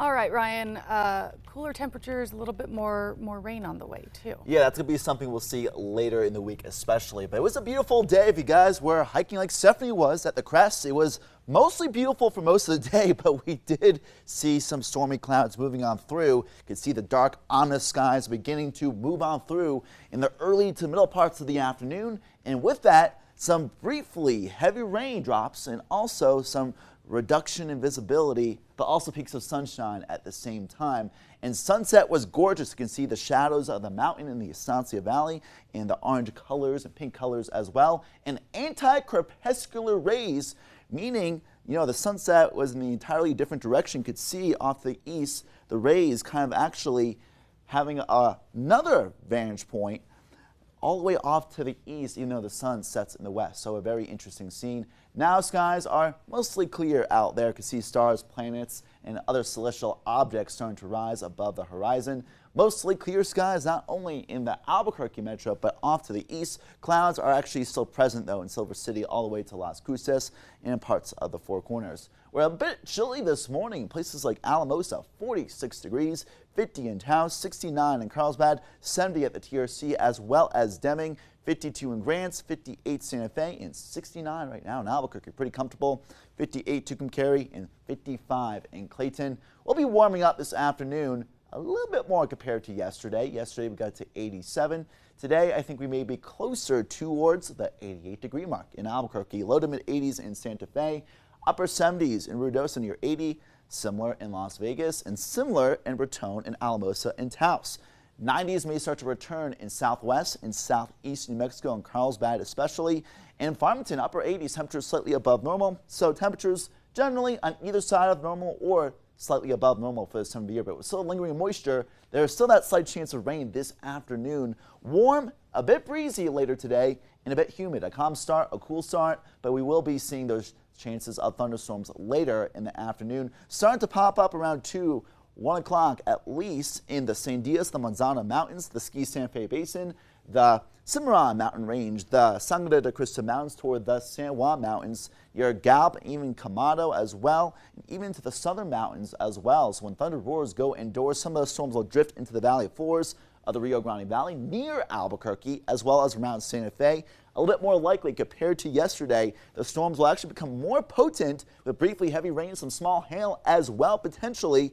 All right, Ryan, cooler temperatures, a little bit more rain on the way too. Yeah, that's going to be something we'll see later in the week especially. But it was a beautiful day if you guys were hiking like Stephanie was at the crest. It was mostly beautiful for most of the day, but we did see some stormy clouds moving on through. You can see the dark, ominous skies beginning to move on through in the early to middle parts of the afternoon. And with that, some briefly heavy raindrops and also some reduction in visibility, but also peaks of sunshine at the same time. And sunset was gorgeous. You can see the shadows of the mountain in the Estancia Valley in the orange colors and pink colors as well. And anti-crepuscular rays, meaning, the sunset was in the entirely different direction. You could see off the east, the rays kind of actually having another vantage point all the way off to the east, even though the sun sets in the west. So a very interesting scene. Now skies are mostly clear out there. You can see stars, planets, and other celestial objects starting to rise above the horizon. Mostly clear skies not only in the Albuquerque metro, but off to the east. Clouds are actually still present, though, in Silver City all the way to Las Cruces and in parts of the Four Corners. We're a bit chilly this morning in places like Alamosa, 46 degrees, 50 in Taos, 69 in Carlsbad, 70 at the TRC, as well as Deming, 52 in Grants, 58 Santa Fe, and 69 right now in Albuquerque. Pretty comfortable. 58 Tucumcari and 55 in Clayton. We'll be warming up this afternoon a little bit more compared to yesterday. Yesterday we got to 87. Today I think we may be closer towards the 88-degree mark in Albuquerque. Low to mid 80s in Santa Fe. Upper 70s in Ruidoso near 80. Similar in Las Vegas and similar in Raton and Alamosa and Taos. 90s may start to return in southwest and southeast New Mexico and Carlsbad especially. And in Farmington, upper 80s, temperatures slightly above normal. So temperatures generally on either side of normal or slightly above normal for this time of year. But with still lingering moisture, there's still that slight chance of rain this afternoon. Warm, a bit breezy later today, and a bit humid. A calm start, a cool start, but we will be seeing those chances of thunderstorms later in the afternoon. Starting to pop up around 2, 1 o'clock at least in the San Diaz, the Manzana Mountains, the Ski Santa Fe Basin, the Cimarron Mountain Range, the Sangre de Cristo Mountains toward the San Juan Mountains, your Gallup, even Camado as well, and even to the southern mountains as well. So when thunder roars go indoors, some of the storms will drift into the valley floors of the Rio Grande Valley near Albuquerque as well as around Santa Fe. A little bit more likely compared to yesterday. The storms will actually become more potent with briefly heavy rain, some small hail as well, potentially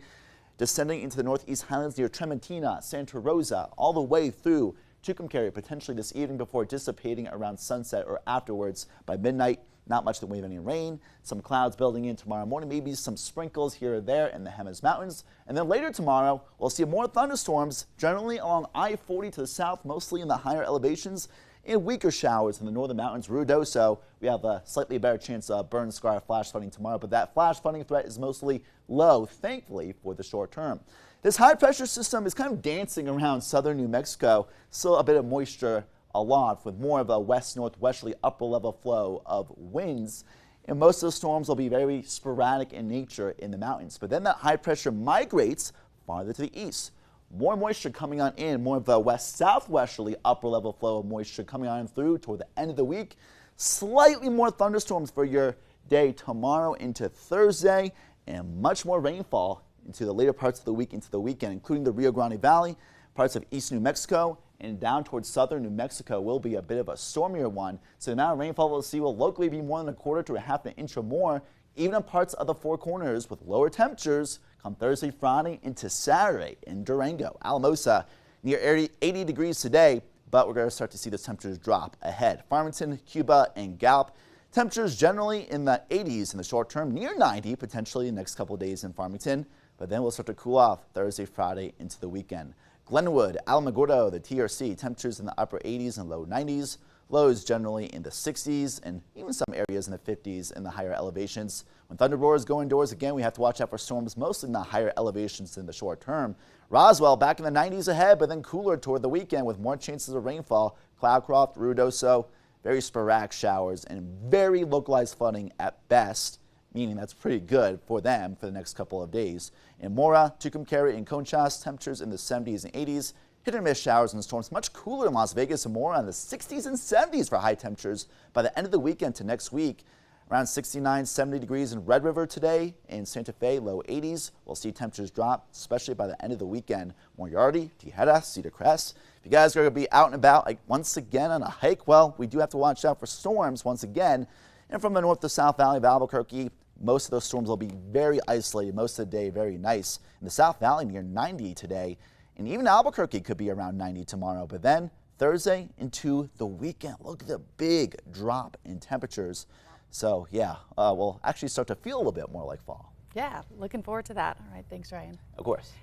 descending into the northeast highlands near Trementina, Santa Rosa, all the way through Tucumcari, potentially this evening before dissipating around sunset or afterwards by midnight. Not much that we have any rain. Some clouds building in tomorrow morning, maybe some sprinkles here or there in the Jemez Mountains. And then later tomorrow, we'll see more thunderstorms generally along I-40 to the south, mostly in the higher elevations, and weaker showers in the northern mountains. Ruidoso, we have a slightly better chance of burn scar flash flooding tomorrow, but that flash flooding threat is mostly low, thankfully, for the short term. This high pressure system is kind of dancing around southern New Mexico. Still a bit of moisture aloft with more of a west-northwesterly upper level flow of winds. And most of the storms will be very sporadic in nature in the mountains. But then that high pressure migrates farther to the east. More moisture coming on in, more of a west-southwesterly upper level flow of moisture coming on through toward the end of the week. Slightly more thunderstorms for your day tomorrow into Thursday, and much more rainfall into the later parts of the week into the weekend, including the Rio Grande Valley, parts of east New Mexico, and down towards southern New Mexico will be a bit of a stormier one. So the amount of rainfall we'll see will locally be more than 1/4 to 1/2 inch or more, even in parts of the Four Corners with lower temperatures come Thursday, Friday into Saturday in Durango, Alamosa, near 80 degrees today, but we're going to start to see those temperatures drop ahead. Farmington, Cuba, and Gallup, temperatures generally in the 80s in the short term, near 90 potentially in the next couple of days in Farmington, but then we'll start to cool off Thursday, Friday into the weekend. Glenwood, Alamogordo, the TRC, temperatures in the upper 80s and low 90s. Lows generally in the 60s and even some areas in the 50s in the higher elevations. When thunder roars go indoors again, we have to watch out for storms mostly in the higher elevations in the short term. Roswell back in the 90s ahead, but then cooler toward the weekend with more chances of rainfall. Cloudcroft, Ruidoso, very sporadic showers and very localized flooding at best, meaning that's pretty good for them for the next couple of days. In Mora, Tucumcari, and Conchas, temperatures in the 70s and 80s. Hit or miss showers and storms much cooler in Las Vegas and more in the 60s and 70s for high temperatures by the end of the weekend to next week. Around 69, 70 degrees in Red River today. In Santa Fe, low 80s. We'll see temperatures drop, especially by the end of the weekend. Moriarty, Tijeras, Cedar Crest. If you guys are going to be out and about once again on a hike, well, we do have to watch out for storms once again. And from the north to south valley of Albuquerque, most of those storms will be very isolated most of the day, very nice. In the South Valley, near 90 today. And even Albuquerque could be around 90 tomorrow. But then Thursday into the weekend, look at the big drop in temperatures. So yeah, we'll actually start to feel a little bit more like fall. Yeah, looking forward to that. All right, thanks, Ryan. Of course.